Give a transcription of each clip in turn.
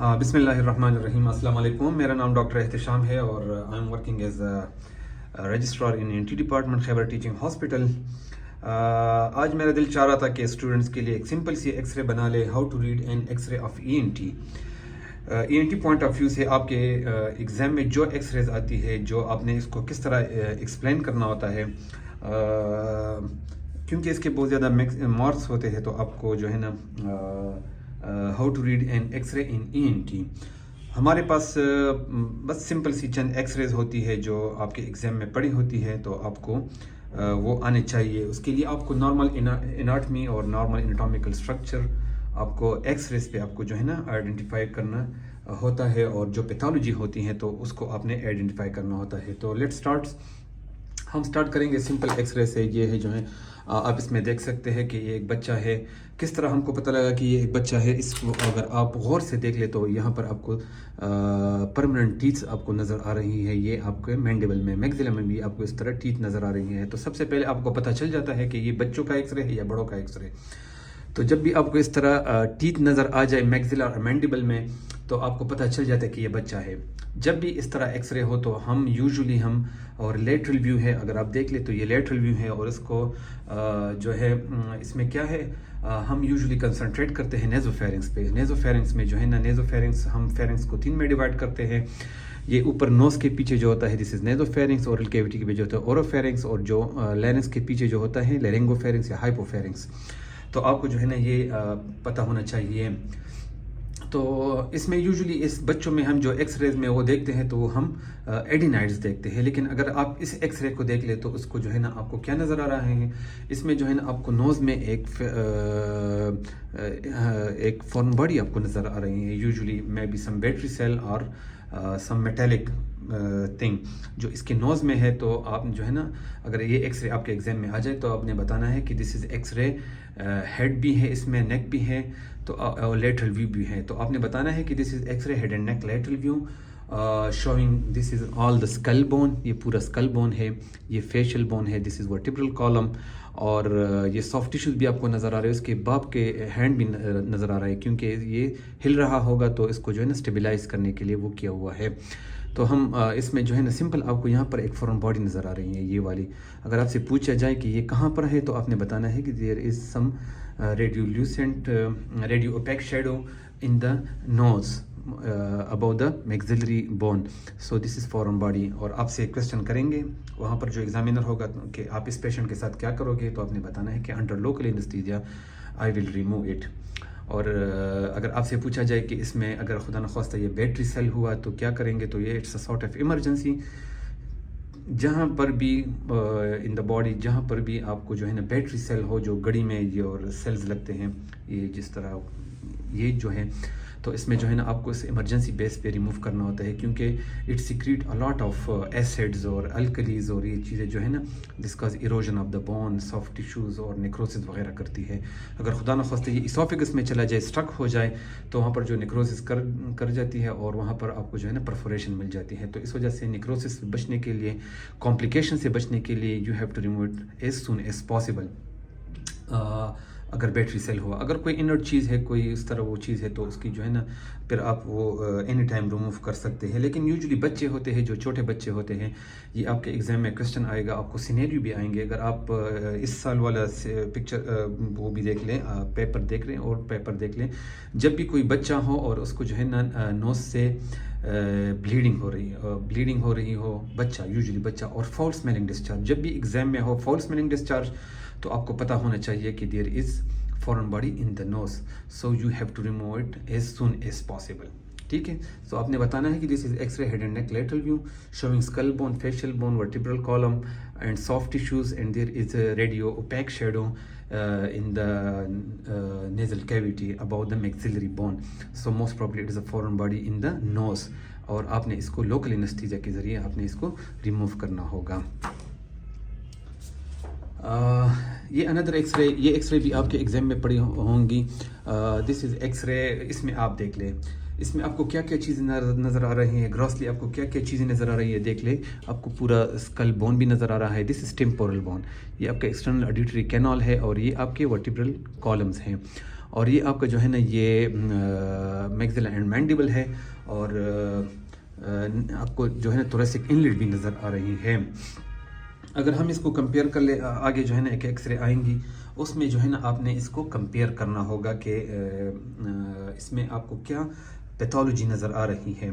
बिस्मिल्लाहिर्रहमानिर्रहीम। अस्सलाम वालेकुम। मेरा नाम डॉक्टर एहतिशाम है और I am working as registrar in ENT department Khyber teaching hospital. आज मेरा दिल चाह रहा था कि स्टूडेंट्स के लिए एक सिंपल सी एक्सरे बना ले, how to read an x ray of ENT. ENT point of view से आपके एग्ज़ाम में जो एक्सरेज आती है, जो आपने इसको किस तरह एक्सप्लेन करना होता है, क्योंकि इसके बहुत ज़्यादा मार्क्स होते हैं, तो आपको जो है ना how to read an x ray in ENT. हमारे पास बस सिंपल सी चंद एक्सरेज होती है जो आपके एग्ज़ाम में पड़ी होती है, तो आपको वो आने चाहिए। उसके लिए आपको नॉर्मल एनाटमी और नॉर्मल एनाटॉमिकल स्ट्रक्चर आपको एक्सरेज पे आपको जो है ना आइडेंटिफाई करना होता है, और जो पैथोलॉजी होती है तो उसको आपने आइडेंटिफाई करना होता है। तो लेट्स स्टार्ट। हम स्टार्ट करेंगे सिंपल एक्सरे से। ये है जो है आप इसमें देख सकते हैं कि ये एक बच्चा है। किस तरह हमको पता लगा कि ये एक बच्चा है, इसको अगर आप गौर से देख ले तो यहाँ पर आपको परमानेंट टीथ आपको नज़र आ रही है। ये आपके मैंडिबल में, मैक्सिला में भी आपको इस तरह टीथ नज़र आ रही है। तो सबसे पहले आपको पता चल जाता है कि ये बच्चों का एक्सरे है या बड़ों का एक्सरे। तो जब भी आपको इस तरह टीथ नज़र आ जाए मैक्सिला और मैंडिबल में, तो आपको पता चल जाता है कि ये बच्चा है। जब भी इस तरह एक्सरे हो तो हम यूजुअली और लेटरल व्यू है, अगर आप देख ले तो ये लेटरल व्यू है, और इसको जो है इसमें क्या है, हम यूजुअली कंसंट्रेट करते हैं नेज़ोफेरिंक्स पे। नेज़ोफेरिंक्स में जो है ना, नेज़ोफेरिंक्स हम फेरिंक्स को 3 में डिवाइड करते हैं। ये ऊपर नोज के पीछे जो होता है दिस इज नेज़ोफेरिंक्स, ओरल कैविटी के पीछे जो होता है ओरोफेरिंक्स, और जो लैरिंक्स के पीछे जो होता है लेरिंगोफेरिंक्स या हाइपोफेरिंक्स। तो आपको जो है ना ये पता होना चाहिए। तो इसमें यूजुअली इस बच्चों में हम जो एक्सरेज में वो देखते हैं तो वो हम एडिनाइड्स देखते हैं। लेकिन अगर आप इस एक्सरे को देख ले तो उसको जो है ना आपको क्या नज़र आ रहा है, इसमें जो है ना आपको नोज में एक फॉरेन बॉडी आपको नज़र आ रही है। Usually may be some battery cell और सम मेटेलिक थिंग जो इसके नोज़ में है। तो आप जो है ना, अगर ये एक्सरे आपके एग्जाम में आ जाए तो आपने बताना है कि दिस इज़ एक्सरे हेड भी है, इसमें नेक भी है, तो और लेटरल व्यू भी है। तो आपने बताना है कि this is x ray head and neck lateral view showing this is all the skull bone. ये पूरा स्कल बोन है, ये फेशियल बोन है, दिस इज़ वर्टिब्रल कॉलम, और ये सॉफ्ट टिश्यूज भी आपको नज़र आ रहे हैं। उसके बाप के हैंड भी नज़र आ रहा है, क्योंकि ये हिल रहा होगा तो इसको जो है ना स्टेबलाइज करने के लिए वो किया हुआ है। तो हम इसमें जो है ना सिंपल आपको यहाँ पर एक फॉरेन बॉडी नज़र आ रही है, ये वाली। अगर आपसे पूछा जाए कि ये कहाँ पर है तो आपने बताना है कि there is some radiolucent radio opaque shadow in the nose about the maxillary bone. So this is foreign body. और आपसे क्वेश्चन करेंगे वहाँ पर जो एग्जामिनर होगा कि आप इस पेशेंट के साथ क्या करोगे, तो आपने बताना है कि under local anaesthesia I will remove it. और अगर आपसे पूछा जाए कि इसमें अगर खुदा न खास्ता ये बैटरी सेल हुआ तो क्या करेंगे, तो ये it's a sort of emergency. जहाँ पर भी इन द बॉडी, जहाँ पर भी आपको जो है ना बैटरी सेल हो, जो गड़ी में ये और सेल्स लगते हैं, ये जिस तरह ये जो है, तो इसमें जो है ना आपको इस इमरजेंसी बेस पे रिमूव करना होता है, क्योंकि it secret a lot of acids और अल्कलीज, और ये चीज़ें जो है ना this cause erosion of the bone, soft tissues और नेक्रोसिस वगैरह करती है। अगर खुदा न खास्ता ये इसोफेगस में चला जाए, स्ट्रक हो जाए, तो वहाँ पर जो नेक्रोसिस कर जाती है, और वहाँ पर आपको जो है ना परफोरेशन मिल जाती है। तो इस वजह से नेक्रोसिस से बचने के लिए, कॉम्प्लिकेशन से बचने के लिए, you have to remove it as soon as possible. अगर बैटरी सेल हुआ, अगर कोई इनर्ट चीज़ है, कोई इस तरह वो चीज़ है, तो उसकी जो है ना फिर आप वो एनी टाइम रिमूव कर सकते हैं। लेकिन यूजुअली बच्चे होते हैं, जो छोटे बच्चे होते हैं, ये आपके एग्ज़ाम में क्वेश्चन आएगा, आपको सिनेरियो भी आएंगे। अगर आप इस साल वाला पिक्चर वो भी देख लें, पेपर देख लें और पेपर देख लें, जब भी कोई बच्चा हो और उसको जो है ना नोज से ब्लीडिंग हो रही हो, बच्चा, यूजुअली बच्चा, और फाउल स्मेलिंग डिस्चार्ज, जब भी एग्जाम में हो फाउल स्मेलिंग डिस्चार्ज, तो आपको पता होना चाहिए कि there is foreign body in the nose, so you have to remove it as soon as possible. ठीक है, तो आपने बताना है कि this is x ray head and neck lateral view showing skull bone, facial bone, vertebral column and soft tissues, and there is a radio opaque shadow in the nasal cavity above the maxillary bone, so most probably it is a foreign body in the nose, और आपने इसको local anaesthesia के ज़रिए आपने इसको remove करना होगा। ये अनदर एक्सरे, ये एक्सरे भी आपके एग्जाम में पड़ी होंगी। दिस इज़ एक्सरे, इसमें आप देख लें, इसमें आपको क्या क्या चीज़ें नज़र आ रही हैं, ग्रॉसली आपको क्या क्या चीज़ें नज़र आ रही है देख ले। आपको पूरा स्कल बोन भी नज़र आ रहा है, दिस इज टेम्पोरल बोन, ये आपका एक्सटर्नल ऑडिटरी कैनाल है, और ये आपके वर्टिब्रल कॉलम्स हैं। और ये आपका जो है ना ये मैक्सिला एंड मैंडिबल है, और आपको जो है ना थोरेसिक इनलेट भी नज़र आ रही है। अगर हम इसको कंपेयर कर ले, आगे जो है ना एक एक्सरे आएंगी, उसमें जो है ना आपने इसको कंपेयर करना होगा कि इसमें आपको क्या पैथोलॉजी नज़र आ रही है।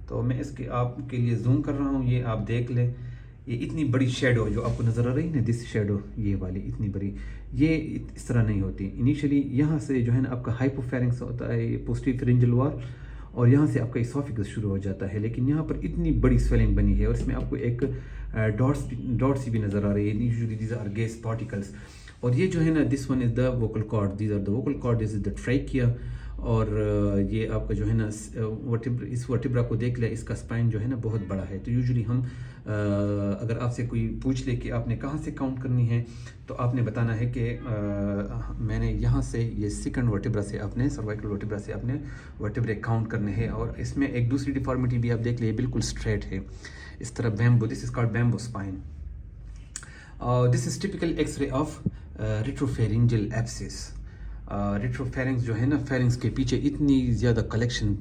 तो मैं इसके आपके लिए जूम कर रहा हूँ, ये आप देख लें। ये इतनी बड़ी शेडो जो आपको नज़र आ रही है ना, दिस शेडो ये वाली इतनी बड़ी, ये इस तरह नहीं होती। इनिशियली यहाँ से जो है ना आपका हाइपोफेरिंक्स होता है, पोस्टीरियर फेरिंजियल वॉल, और यहाँ से आपका इसोफेगस शुरू हो जाता है। लेकिन यहाँ पर इतनी बड़ी स्वेलिंग बनी है, और इसमें आपको एक डॉट्स भी नज़र आ रही है। Usually these are gas particles. और ये जो है ना, this one is the vocal cord, these are the vocal cord, this is the trachea. और ये आपका जो है ना इस वर्टिब्रा को देख ले, इसका स्पाइन जो है ना बहुत बड़ा है। तो यूजुअली हम अगर आपसे कोई पूछ ले कि आपने कहाँ से काउंट करनी है, तो आपने बताना है कि मैंने यहाँ से, ये सेकंड वर्टिब्रा से आपने, सर्वाइकल वर्टिब्रा से आपने वर्टिब्रे काउंट करने हैं। और इसमें एक दूसरी डिफॉर्मिटी भी आप देख ले, बिल्कुल स्ट्रेट है इस तरह, bamboo, this is called bamboo spine. This is typical x-ray of retropharyngeal abscess. Retropharynx जो है ना, फेरिंग्स के पीछे इतनी ज़्यादा कलेक्शन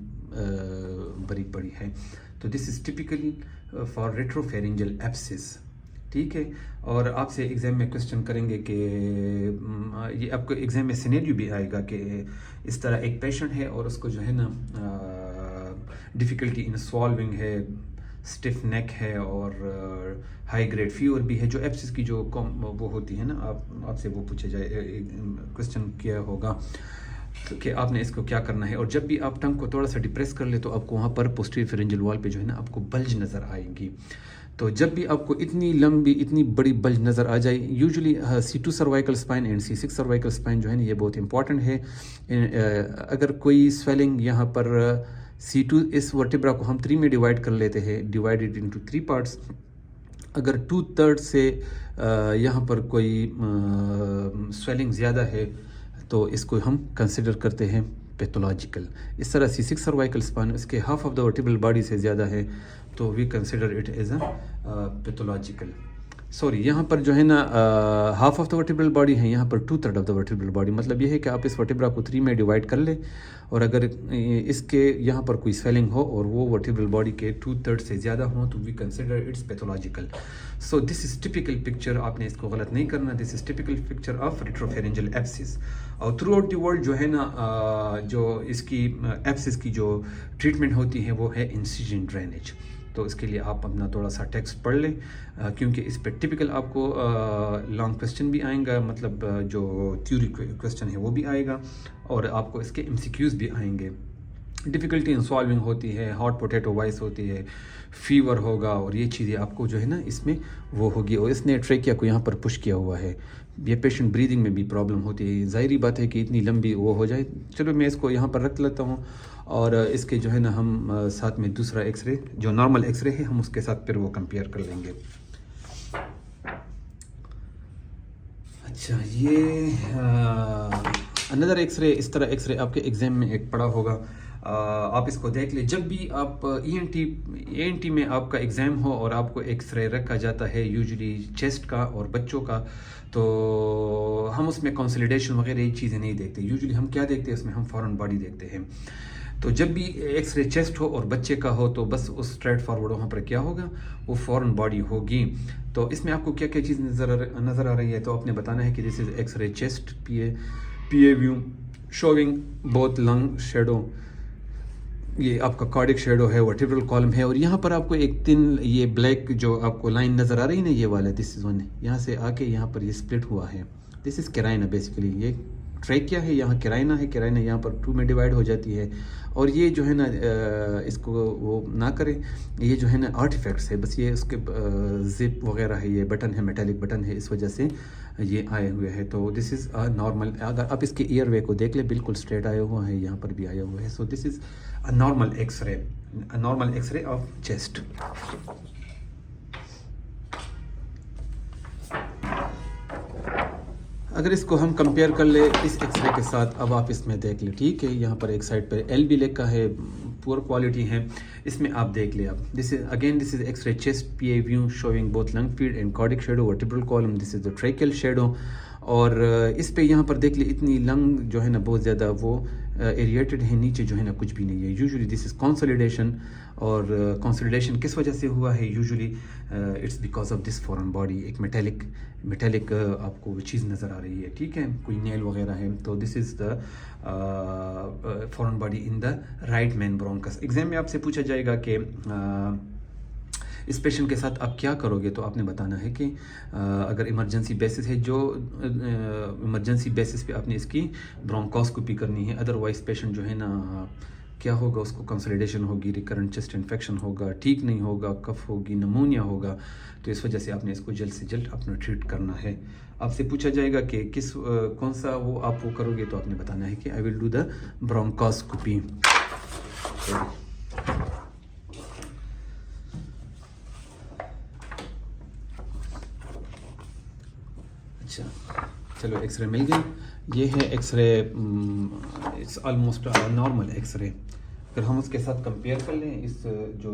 बड़ी पड़ी है। तो this is typically for retropharyngeal abscess, ठीक है। और आपसे एग्ज़ाम में क्वेश्चन करेंगे कि ये आपको एग्ज़ाम में सिनेरियो भी आएगा कि इस तरह एक पेशेंट है और उसको जो है ना डिफ़िकल्टी इन सॉल्विंग है, स्टिफ नेक है, और हाई ग्रेड फीवर भी है। जो एब्सिस की जो वो होती है ना, आपसे वो पूछे जाए, क्वेश्चन किया होगा तो कि आपने इसको क्या करना है। और जब भी आप टंग को थोड़ा सा डिप्रेस कर ले, तो आपको वहाँ पर पोस्टीरियर फेरिंजियल वॉल पे जो है ना आपको बल्ज नज़र आएंगी। तो जब भी आपको इतनी लंबी, इतनी बड़ी बल्ज नज़र आ जाए, usually C2 cervical spine and C6 cervical spine जो है ना, ये बहुत इंपॉर्टेंट है। अगर कोई स्वेलिंग यहाँ पर C2, इस वर्टिब्रा को हम 3 में डिवाइड कर लेते हैं, डिवाइडेड इनटू 3 पार्ट्स। अगर 2/3 से यहाँ पर कोई स्वेलिंग ज़्यादा है, तो इसको हम कंसिडर करते हैं पैथोलॉजिकल। इस तरह C6 सर्वाइकल स्पाइन इसके half of the vertebral body से ज़्यादा है, तो we consider it as a pathological. Sorry, यहाँ पर जो है ना half of the vertebral body है, यहाँ पर 2/3 ऑफ द वर्टिब्रल बॉडी। मतलब ये है कि आप इस वर्टिब्रा को 3 में डिवाइड कर ले, और अगर इसके यहाँ पर कोई स्वेलिंग हो और वो वर्टिब्रल बॉडी के 2/3 से ज़्यादा हो, तो we consider its pathological. So this is typical picture, आपने इसको गलत नहीं करना। This is typical picture of retropharyngeal abscess. और थ्रू आउट द वर्ल्ड जो है ना जो इसकी एब्सिस की जो ट्रीटमेंट होती है, वो है इंसिजन ड्रेनेज। तो इसके लिए आप अपना थोड़ा सा टेक्स्ट पढ़ लें, क्योंकि इस पर टिपिकल आपको लॉन्ग क्वेश्चन भी आएगा, मतलब जो थ्योरी क्वेश्चन है वो भी आएगा, और आपको इसके MCQs भी आएंगे। डिफ़िकल्टी इन सॉल्विंग होती है, हॉट पोटैटो वॉइस होती है, फीवर होगा, और ये चीज़ें आपको जो है ना इसमें वो होगी। और इसने ट्रेकिया को यहाँ पर पुश किया हुआ है। ये पेशेंट ब्रीदिंग में भी प्रॉब्लम होती है। ज़ाहिरी बात है कि इतनी लंबी वो हो जाए। चलो मैं इसको यहाँ पर रख लेता हूँ, और इसके जो है ना हम साथ में दूसरा एक्सरे, जो नॉर्मल एक्सरे है, हम उसके साथ फिर वो कंपेयर कर लेंगे। अच्छा, ये अनदर एक्सरे, इस तरह एक्सरे आपके एग्ज़ाम में एक पड़ा होगा, आप इसको देख ले। जब भी आप ENT में आपका एग्ज़ाम हो और आपको एक्सरे रखा जाता है, यूजुअली चेस्ट का और बच्चों का, तो हम उसमें कंसोलिडेशन वगैरह ये चीज़ें नहीं देखते। यूजुअली हम क्या देखते हैं, उसमें हम फॉरेन बॉडी देखते हैं। तो जब भी एक्सरे चेस्ट हो और बच्चे का हो, तो बस उस स्ट्रेट फॉरवर्ड वहाँ पर क्या होगा, वो फॉरेन बॉडी होगी। तो इसमें आपको क्या क्या चीज़ नज़र आ रही है, तो आपने बताना है कि this is x ray chest, PA view showing both lung shadow, ये आपका कार्डिक शेडो है, वर्टिब्रल कॉलम है, और यहाँ पर आपको एक थिन ये ब्लैक जो आपको लाइन नज़र आ रही है ना, ये वाला, दिस इज़ वन, यहाँ से आके यहाँ पर ये स्प्लिट हुआ है। This is carina basically. ये ट्रैकिया है, यहाँ कैराइना है, कैराइना यहाँ पर 2 में डिवाइड हो जाती है। और ये जो है ना इसको वो ना करें, ये जो है ना आर्टिफैक्ट्स है, बस ये उसके जिप वगैरह है, ये बटन है, मेटालिक बटन है, इस वजह से ये आए हुए हैं। तो दिस इज़ नॉर्मल। अगर आप इसके एयरवे को देख ले, बिल्कुल स्ट्रेट आया हुआ है, यहाँ पर भी आया हुआ है। So this is a normal x ray of chest. अगर इसको हम कंपेयर कर ले इस एक्सरे के साथ, अब आप इसमें देख ले, ठीक है। यहाँ पर एक साइड पर एल भी लिखा है, पुअर क्वालिटी है। इसमें आप देख ले, अब this is x ray chest, PA view showing both lung field and cardiac shadow, vertebral column, this is the tracheal shadow. और इस पे यहाँ पर देख ले इतनी लंग जो है ना बहुत ज़्यादा वो एरिएटेड है, नीचे जो है ना कुछ भी नहीं है। यूजुअली दिस इज़ कंसोलिडेशन, और कंसोलिडेशन किस वजह से हुआ है? Usually it's because of this foreign body. एक मेटेलिक आपको चीज़ नज़र आ रही है, ठीक है, कोई नेल वगैरह है, तो this is the foreign body in the right main bronchus. Exam में आपसे पूछा जाएगा कि इस पेशेंट के साथ आप क्या करोगे, तो आपने बताना है कि अगर इमरजेंसी बेसिस है, जो इमरजेंसी बेसिस पे आपने इसकी ब्रोंकोस्कोपी करनी है। अदरवाइज पेशेंट जो है ना क्या होगा, उसको कंसोलिडेशन होगी, रिकरेंट चेस्ट इन्फेक्शन होगा, ठीक नहीं होगा, कफ होगी, नमोनिया होगा, तो इस वजह से आपने इसको जल्द से जल्द अपना ट्रीट करना है। आपसे पूछा जाएगा कि कौन सा वो आप वो करोगे, तो आपने बताना है कि I will do the bronchoscopy. अच्छा, चलो एक्सरे मिल गई। ये है x ray, it's almost normal x ray. अगर हम उसके साथ कंपेयर कर लें, इस जो